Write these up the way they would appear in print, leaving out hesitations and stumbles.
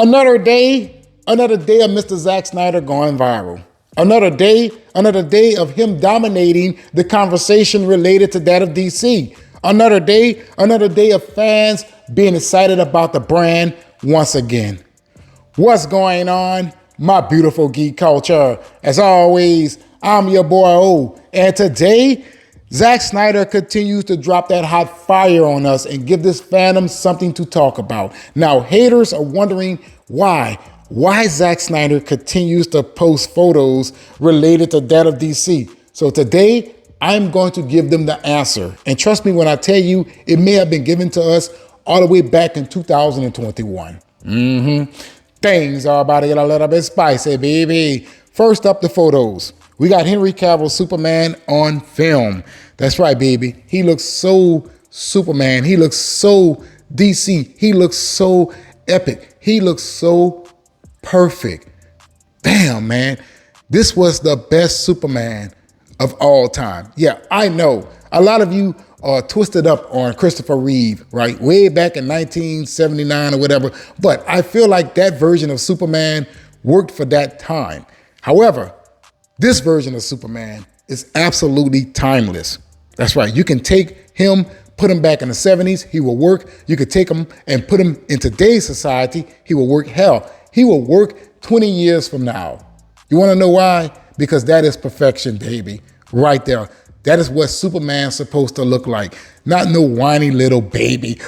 Another day of Mr. Zack Snyder going viral. Another day of him dominating the conversation related to that of DC. Another day of fans being excited about the brand once again. What's going on, my beautiful geek culture? As always, I'm your boy O, and today, Zack Snyder continues to drop that hot fire on us and give this fandom something to talk about. Now, haters are wondering why Zack Snyder continues to post photos related to that of DC. So today, I'm going to give them the answer. And trust me when I tell you, it may have been given to us all the way back in 2021. Things are about to get a little bit spicy, baby. First up, the photos. We got Henry Cavill Superman on film. That's right, baby. He looks so Superman. He looks so DC. He looks so epic. He looks so perfect. Damn, man. This was the best Superman of all time. Yeah, I know. A lot of you are twisted up on Christopher Reeve, right? Way back in 1979 or whatever. But I feel like that version of Superman worked for that time. However, this version of Superman is absolutely timeless. That's right. You can take him, put him back in the 70s, he will work. You could take him and put him in today's society, he will work. Hell, he will work 20 years from now. You want to know why? Because that is perfection, baby, right there. That is what Superman's supposed to look like. Not no whiny little baby.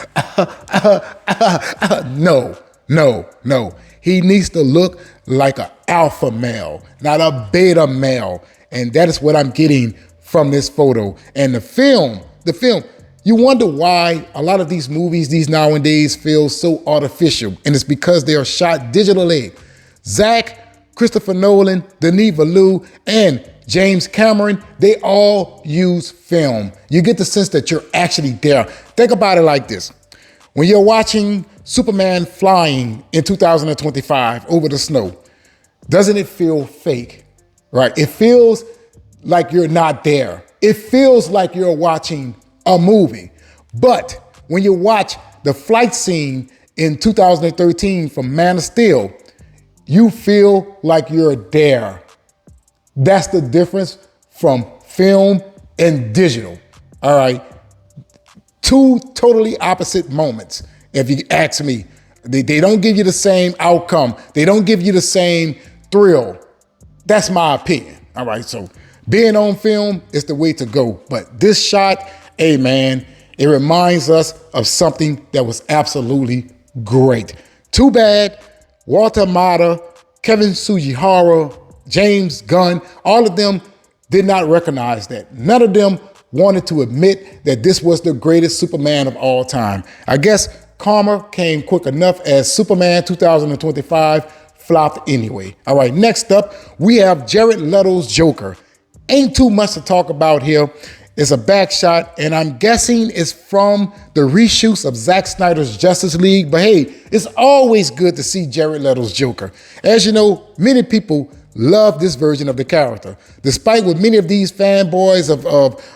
No. He needs to look like an alpha male, not a beta male. And that is what I'm getting from this photo. And the film, you wonder why a lot of these movies these nowadays feel so artificial. And it's because they are shot digitally. Zack, Christopher Nolan, Denis Villeneuve, and James Cameron, they all use film. You get the sense that you're actually there. Think about it like this. When you're watching Superman flying in 2025 over the snow, doesn't it feel fake, right? It feels like you're not there. It feels like you're watching a movie. But when you watch the flight scene in 2013 from Man of Steel, you feel like you're there. That's the difference from film and digital, all right? Two totally opposite moments, if you ask me. They don't give you the same outcome. They don't give you the same thrill. That's my opinion, all right? So being on film is the way to go. But this shot, hey man, it reminds us of something that was absolutely great. Too bad Walter Mata, Kevin Sugihara, James Gunn, all of them did not recognize that. None of them wanted to admit that this was the greatest Superman of all time. I guess karma came quick enough as Superman 2025 flopped anyway. All right, next up, we have Jared Leto's Joker. Ain't too much to talk about here. It's a back shot, and I'm guessing it's from the reshoots of Zack Snyder's Justice League. But hey, it's always good to see Jared Leto's Joker. As you know, many people love this version of the character. Despite what many of these fanboys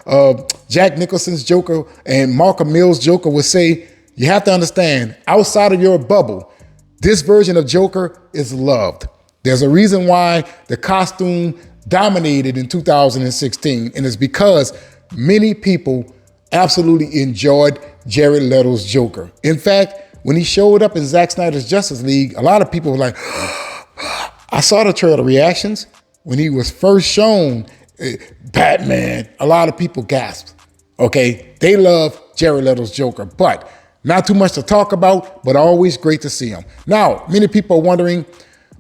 of Jack Nicholson's Joker and Mark Hamill's Joker would say, you have to understand, outside of your bubble, this version of Joker is loved. There's a reason why the costume dominated in 2016, and it's because many people absolutely enjoyed Jared Leto's Joker. In fact, when he showed up in Zack Snyder's Justice League, a lot of people were like, I saw the trailer reactions. When he was first shown, Batman, a lot of people gasped. Okay, they love Jared Leto's Joker, but not too much to talk about, but always great to see him. Now, many people are wondering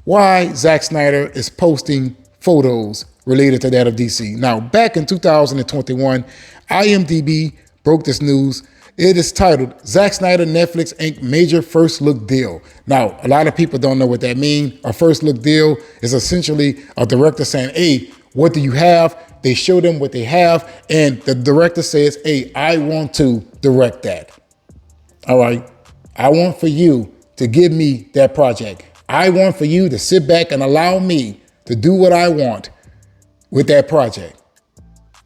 why Zack Snyder is posting photos related to that of DC. Now, back in 2021, IMDb broke this news. It is titled, Zack Snyder Netflix Inc. Major First Look Deal. Now, a lot of people don't know what that means. A first look deal is essentially a director saying, hey, what do you have? They show them what they have, and the director says, hey, I want to direct that. All right? I want for you to give me that project. I want for you to sit back and allow me to do what I want with that project.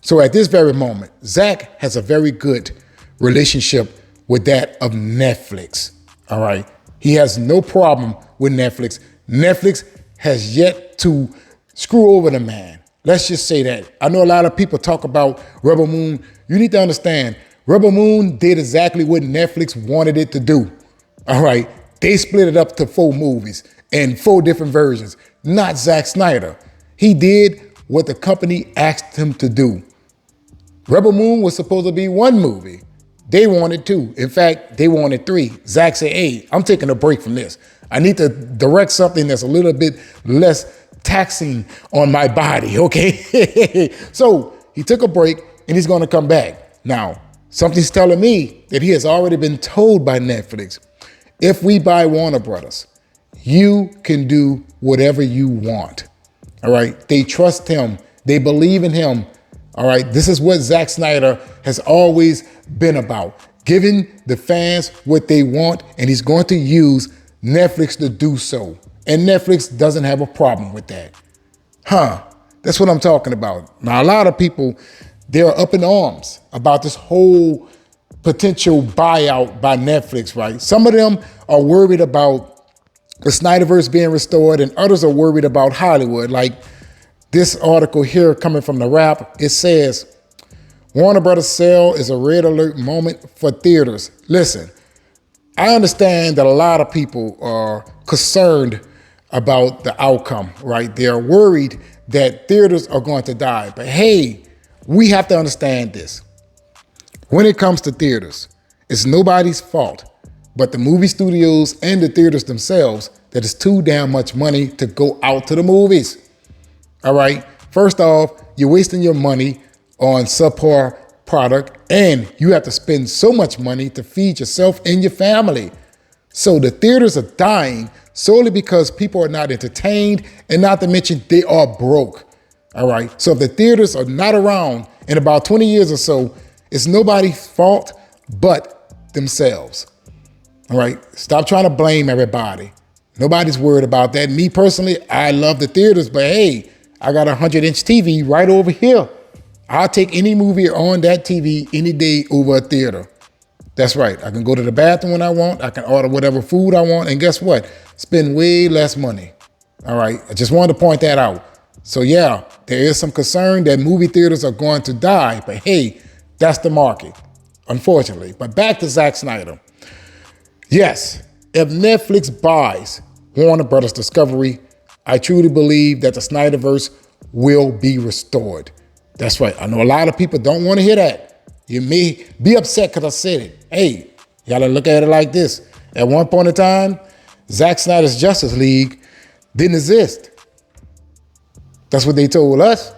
So at this very moment, Zack has a very good relationship with that of Netflix. All right. He has no problem with Netflix. Netflix has yet to screw over the man. Let's just say that. I know a lot of people talk about Rebel Moon. You need to understand, Rebel Moon did exactly what Netflix wanted it to do. All right. They split it up to 4 movies and 4 different versions, not Zack Snyder. He did what the company asked him to do. Rebel Moon was supposed to be 1 movie. They wanted 2. In fact, they wanted 3. Zack said, hey, I'm taking a break from this. I need to direct something that's a little bit less taxing on my body, okay? So he took a break and he's gonna come back. Now, something's telling me that he has already been told by Netflix, if we buy Warner Brothers, you can do whatever you want, all right? They trust him, they believe in him, all right? This is what Zack Snyder has always been about, giving the fans what they want, and he's going to use Netflix to do so. And Netflix doesn't have a problem with that. That's what I'm talking about. Now, a lot of people, they're up in arms about this whole potential buyout by Netflix, right? Some of them are worried about the SnyderVerse being restored, and others are worried about Hollywood. Like this article here coming from The Wrap, it says, Warner Brothers sale is a red alert moment for theaters. Listen, I understand that a lot of people are concerned about the outcome, right? They're worried that theaters are going to die. But hey, we have to understand this. When it comes to theaters, it's nobody's fault but the movie studios and the theaters themselves that it's too damn much money to go out to the movies. All right? First off, you're wasting your money on subpar product, and you have to spend so much money to feed yourself and your family. So the theaters are dying solely because people are not entertained, and not to mention they are broke. All right. So if the theaters are not around in about 20 years or so, it's nobody's fault but themselves. All right. Stop trying to blame everybody. Nobody's worried about that. Me personally, I love the theaters, but hey, I got a 100-inch TV right over here. I'll take any movie on that TV any day over a theater. That's right. I can go to the bathroom when I want. I can order whatever food I want. And guess what? Spend way less money. All right. I just wanted to point that out. So yeah, there is some concern that movie theaters are going to die. But hey, that's the market, unfortunately. But back to Zack Snyder. Yes, if Netflix buys Warner Brothers Discovery, I truly believe that the SnyderVerse will be restored. That's right. I know a lot of people don't want to hear that. You may be upset because I said it. Hey, you gotta look at it like this. At one point in time, Zack Snyder's Justice League didn't exist. That's what they told us.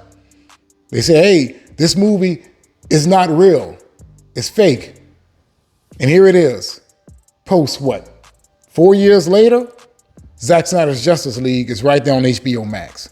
They said, hey, this movie is not real. It's fake. And here it is. Post what? 4 years later, Zack Snyder's Justice League is right there on HBO Max.